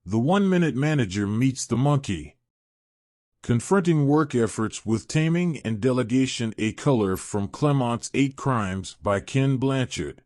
The 1-Minute Manager meets the monkey. Confronting work efforts with taming and delegation. A color from Clement's 8 Crimes by Ken Blanchard.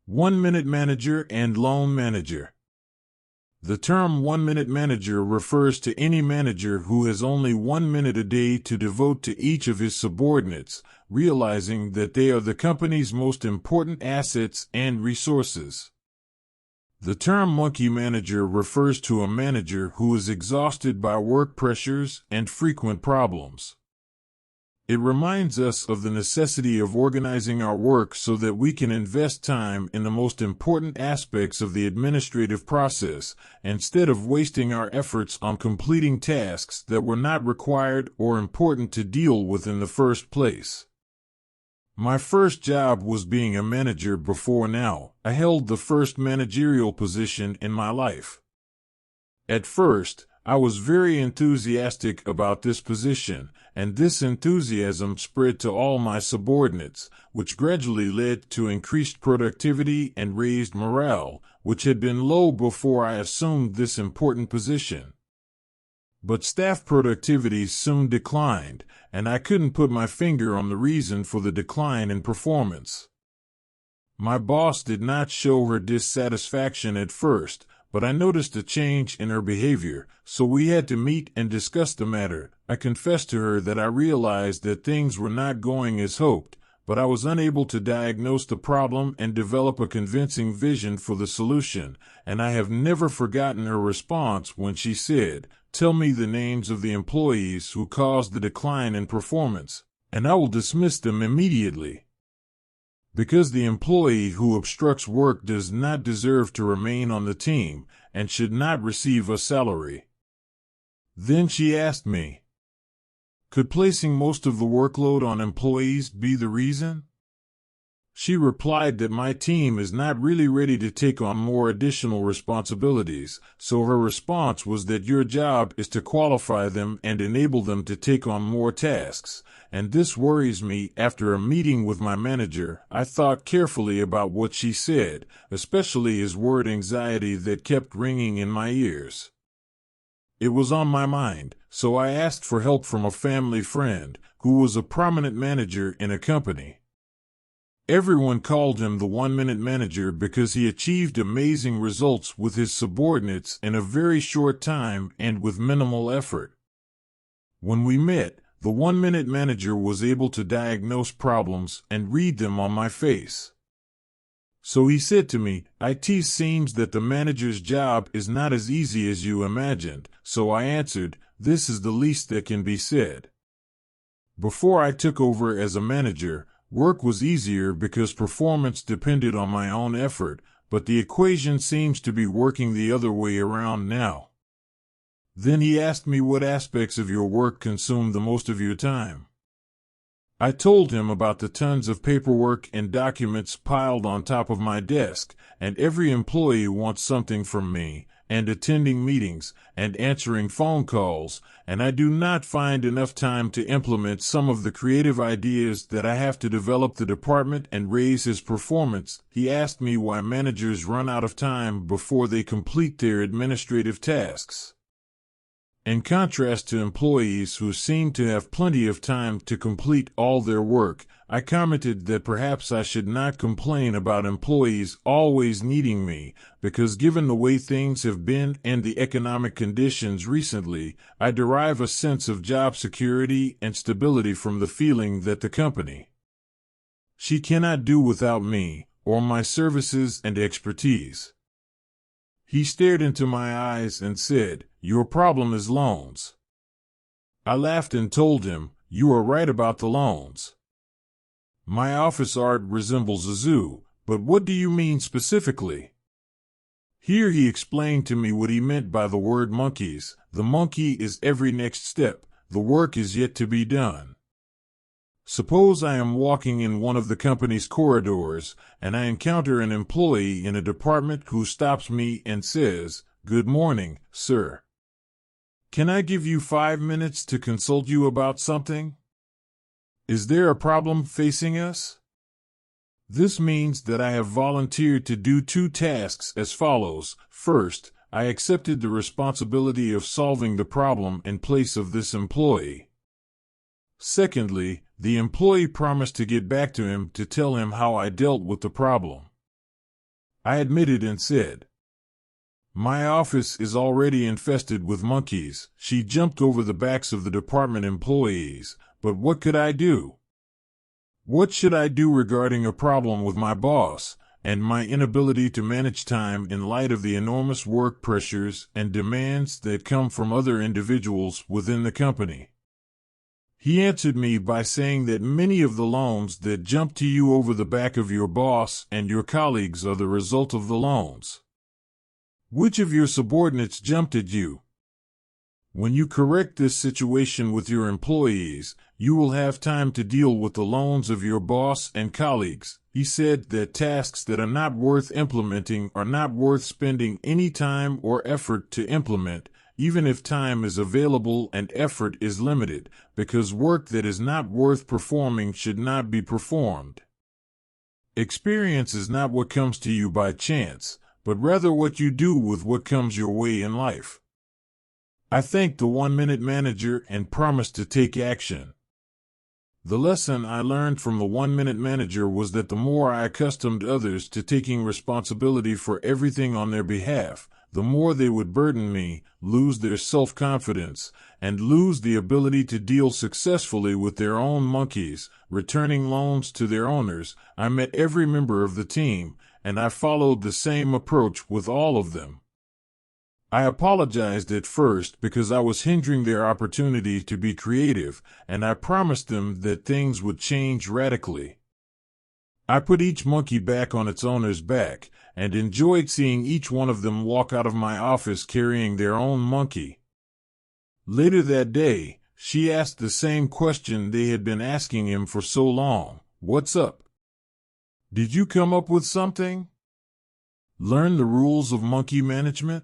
1-Minute Manager and Lone Manager. The term 1-Minute Manager refers to any manager who has only 1 minute a day to devote to each of his subordinates, realizing that they are the company's most important assets and resources. The term monkey manager refers to a manager who is exhausted by work pressures and frequent problems. It reminds us of the necessity of organizing our work so that we can invest time in the most important aspects of the administrative process, instead of wasting our efforts on completing tasks that were not required or important to deal with in the first place. My first job was being a manager. Before now, I held the first managerial position in my life. At first, I was very enthusiastic about this position, and this enthusiasm spread to all my subordinates, which gradually led to increased productivity and raised morale, which had been low before I assumed this important position. But staff productivity soon declined, and I couldn't put my finger on the reason for the decline in performance. My boss did not show her dissatisfaction at first, but I noticed a change in her behavior, so we had to meet and discuss the matter. I confessed to her that I realized that things were not going as hoped, but I was unable to diagnose the problem and develop a convincing vision for the solution, and I have never forgotten her response when she said, "Tell me the names of the employees who caused the decline in performance, and I will dismiss them immediately." Because the employee who obstructs work does not deserve to remain on the team and should not receive a salary. Then she asked me, could placing most of the workload on employees be the reason? She replied that my team is not really ready to take on more additional responsibilities, so her response was that your job is to qualify them and enable them to take on more tasks, and this worries me. After a meeting with my manager, I thought carefully about what she said, especially his word anxiety that kept ringing in my ears. It was on my mind, so I asked for help from a family friend, who was a prominent manager in a company. Everyone called him the 1-Minute Manager because he achieved amazing results with his subordinates in a very short time and with minimal effort. When we met, the 1-Minute Manager was able to diagnose problems and read them on my face. So he said to me, "It seems that the manager's job is not as easy as you imagined." So I answered, "This is the least that can be said." Before I took over as a manager, work was easier because performance depended on my own effort, but the equation seems to be working the other way around now. Then he asked me what aspects of your work consume the most of your time. I told him about the tons of paperwork and documents piled on top of my desk, and every employee wants something from me, and attending meetings, and answering phone calls, and I do not find enough time to implement some of the creative ideas that I have to develop the department and raise his performance. He asked me why managers run out of time before they complete their administrative tasks. In contrast to employees who seem to have plenty of time to complete all their work, I commented that perhaps I should not complain about employees always needing me, because given the way things have been and the economic conditions recently, I derive a sense of job security and stability from the feeling that the company she cannot do without me, or my services and expertise. He stared into my eyes and said, "Your problem is loans." I laughed and told him, "You are right about the loans. My office art resembles a zoo, but what do you mean specifically?" Here he explained to me what he meant by the word monkeys. The monkey is every next step. The work is yet to be done. Suppose I am walking in one of the company's corridors, and I encounter an employee in a department who stops me and says, "Good morning, sir. Can I give you 5 minutes to consult you about something? Is there a problem facing us?" This means that I have volunteered to do 2 tasks as follows. First, I accepted the responsibility of solving the problem in place of this employee. Secondly, the employee promised to get back to him to tell him how I dealt with the problem. I admitted and said, "My office is already infested with monkeys." She jumped over the backs of the department employees, but what could I do? What should I do regarding a problem with my boss and my inability to manage time in light of the enormous work pressures and demands that come from other individuals within the company? He answered me by saying that many of the loans that jump to you over the back of your boss and your colleagues are the result of the loans. Which of your subordinates jumped at you? When you correct this situation with your employees, you will have time to deal with the loans of your boss and colleagues. He said that tasks that are not worth implementing are not worth spending any time or effort to implement, even if time is available and effort is limited, because work that is not worth performing should not be performed. Experience is not what comes to you by chance, but rather what you do with what comes your way in life. I thanked the 1-minute manager and promised to take action. The lesson I learned from the 1-minute manager was that the more I accustomed others to taking responsibility for everything on their behalf, the more they would burden me, lose their self-confidence, and lose the ability to deal successfully with their own monkeys, returning loans to their owners. I met every member of the team, and I followed the same approach with all of them. I apologized at first because I was hindering their opportunity to be creative, and I promised them that things would change radically. I put each monkey back on its owner's back, and enjoyed seeing each one of them walk out of my office carrying their own monkey. Later that day, she asked the same question they had been asking him for so long. "What's up? Did you come up with something? Learn the rules of monkey management?"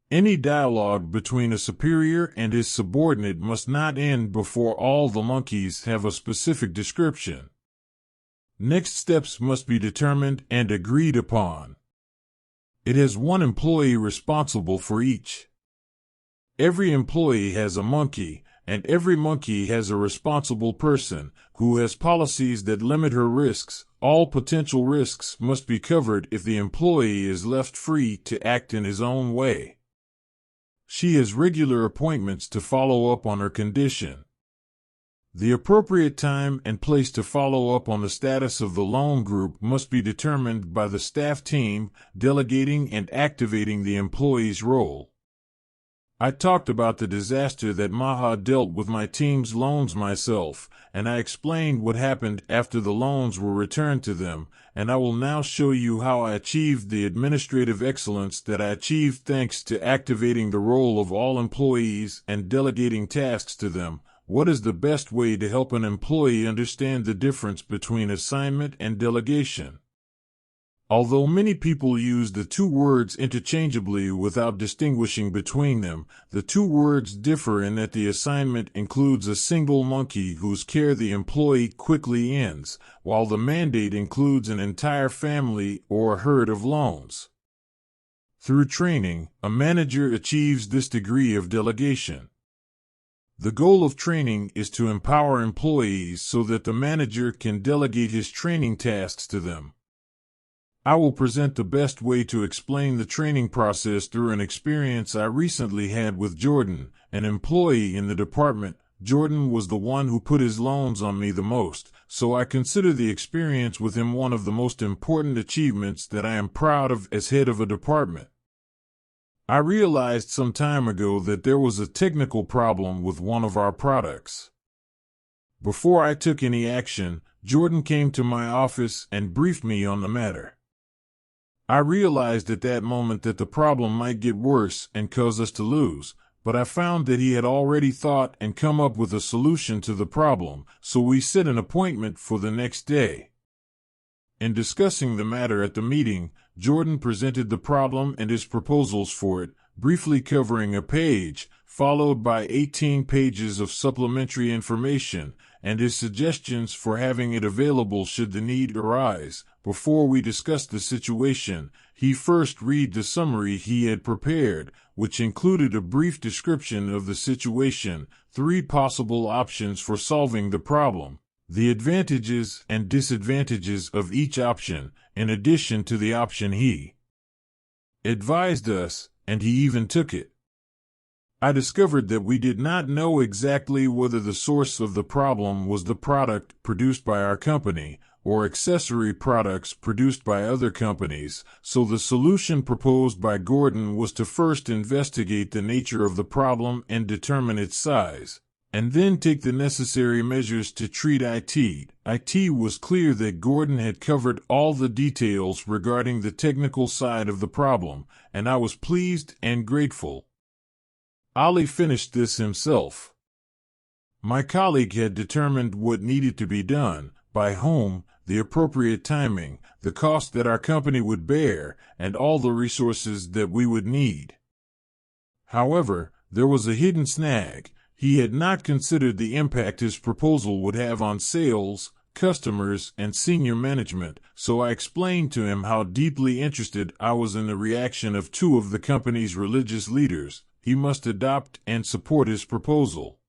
Any dialogue between a superior and his subordinate must not end before all the monkeys have a specific description. Next steps must be determined and agreed upon. It has one employee responsible for each. Every employee has a monkey, and every monkey has a responsible person who has policies that limit her risks. All potential risks must be covered if the employee is left free to act in his own way. She has regular appointments to follow up on her condition. The appropriate time and place to follow up on the status of the loan group must be determined by the staff team, delegating and activating the employee's role. I talked about the disaster that Maha dealt with my team's loans myself, and I explained what happened after the loans were returned to them, and I will now show you how I achieved the administrative excellence that I achieved thanks to activating the role of all employees and delegating tasks to them. What is the best way to help an employee understand the difference between assignment and delegation? Although many people use the two words interchangeably without distinguishing between them, the two words differ in that the assignment includes a single monkey whose care the employee quickly ends, while the mandate includes an entire family or a herd of loans. Through training, a manager achieves this degree of delegation. The goal of training is to empower employees so that the manager can delegate his training tasks to them. I will present the best way to explain the training process through an experience I recently had with Jordan, an employee in the department. Jordan was the one who put his loans on me the most, so I consider the experience with him one of the most important achievements that I am proud of as head of a department. I realized some time ago that there was a technical problem with one of our products. Before I took any action, Jordan came to my office and briefed me on the matter. I realized at that moment that the problem might get worse and cause us to lose, but I found that he had already thought and come up with a solution to the problem, so we set an appointment for the next day. In discussing the matter at the meeting, Jordan presented the problem and his proposals for it, briefly covering a page, followed by 18 pages of supplementary information, and his suggestions for having it available should the need arise. Before we discussed the situation, he first read the summary he had prepared, which included a brief description of the situation, 3 possible options for solving the problem, the advantages and disadvantages of each option, in addition to the option he advised us, and he even took it. I discovered that we did not know exactly whether the source of the problem was the product produced by our company or accessory products produced by other companies, so the solution proposed by Gordon was to first investigate the nature of the problem and determine its size, and then take the necessary measures to treat it. It was clear that Gordon had covered all the details regarding the technical side of the problem, and I was pleased and grateful. Ali finished this himself. My colleague had determined what needed to be done, by whom, the appropriate timing, the cost that our company would bear, and all the resources that we would need. However, there was a hidden snag. He had not considered the impact his proposal would have on sales, customers, and senior management, so I explained to him how deeply interested I was in the reaction of 2 of the company's religious leaders. He must adopt and support his proposal.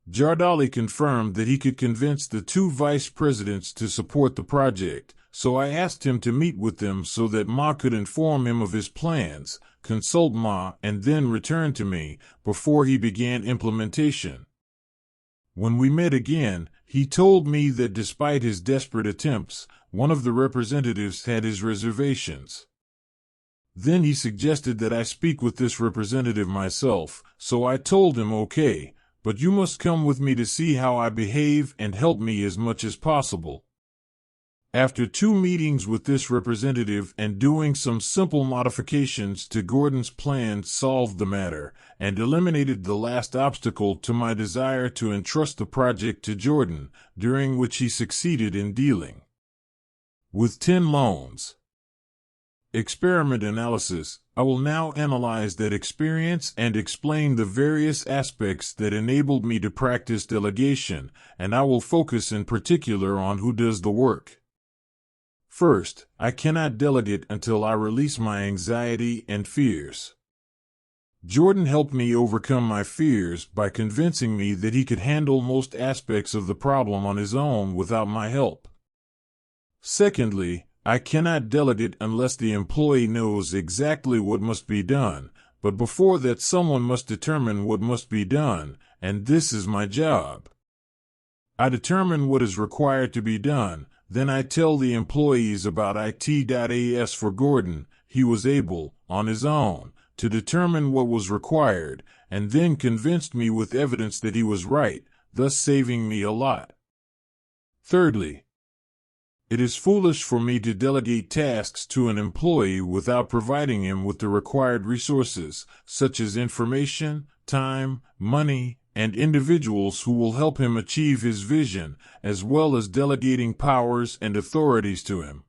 Jardali confirmed that he could convince the 2 vice presidents to support the project, so I asked him to meet with them so that Ma could inform him of his plans, consult Ma, and then return to me before he began implementation. When we met again, he told me that despite his desperate attempts, one of the representatives had his reservations. Then he suggested that I speak with this representative myself, so I told him okay, but you must come with me to see how I behave and help me as much as possible. After 2 meetings with this representative and doing some simple modifications to Gordon's plan solved the matter and eliminated the last obstacle to my desire to entrust the project to Jordan, during which he succeeded in dealing with 10 loans. Experiment analysis. I will now analyze that experience and explain the various aspects that enabled me to practice delegation, and I will focus in particular on who does the work. First, I cannot delegate until I release my anxiety and fears. Jordan helped me overcome my fears by convincing me that he could handle most aspects of the problem on his own without my help. Secondly, I cannot delegate unless the employee knows exactly what must be done, but before that someone must determine what must be done, and this is my job. I determine what is required to be done, then I tell the employees about it. For Gordon, he was able, on his own, to determine what was required, and then convinced me with evidence that he was right, thus saving me a lot. Thirdly, it is foolish for me to delegate tasks to an employee without providing him with the required resources, such as information, time, money, and individuals who will help him achieve his vision, as well as delegating powers and authorities to him.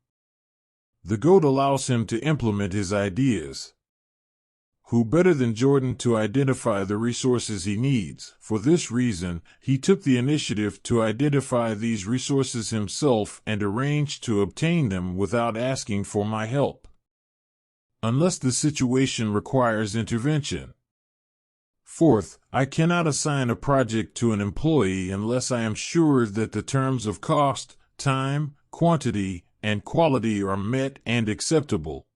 The GOAT allows him to implement his ideas. Who better than Jordan to identify the resources he needs? For this reason, he took the initiative to identify these resources himself and arranged to obtain them without asking for my help, unless the situation requires intervention. Fourth, I cannot assign a project to an employee unless I am sure that the terms of cost, time, quantity, and quality are met and acceptable.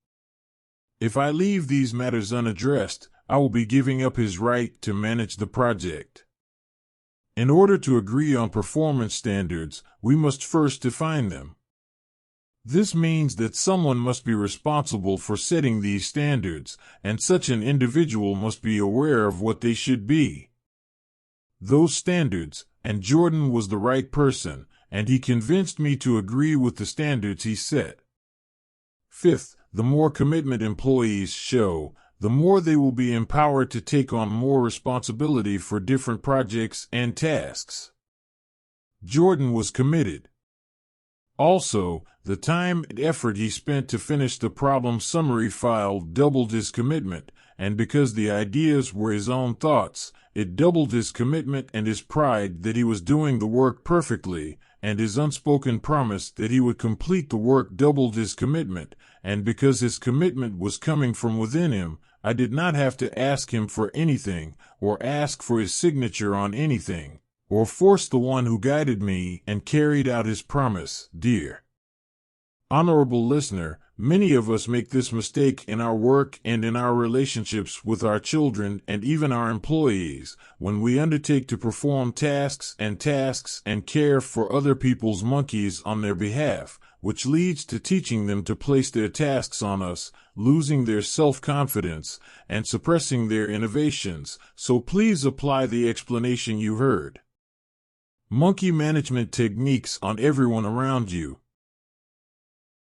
If I leave these matters unaddressed, I will be giving up his right to manage the project. In order to agree on performance standards, we must first define them. This means that someone must be responsible for setting these standards, and such an individual must be aware of what they should be. Those standards, and Jordan was the right person, and he convinced me to agree with the standards he set. Fifth, the more commitment employees show, the more they will be empowered to take on more responsibility for different projects and tasks. Jordan was committed. Also, the time and effort he spent to finish the problem summary file doubled his commitment, and because the ideas were his own thoughts, it doubled his commitment and his pride that he was doing the work perfectly, and his unspoken promise that he would complete the work doubled his commitment, and because his commitment was coming from within him, I did not have to ask him for anything, or ask for his signature on anything, or force the one who guided me and carried out his promise. Dear honorable listener, many of us make this mistake in our work and in our relationships with our children and even our employees, when we undertake to perform tasks and care for other people's monkeys on their behalf, which leads to teaching them to place their tasks on us, losing their self-confidence, and suppressing their innovations. So please apply the explanation you heard. Monkey management techniques on everyone around you.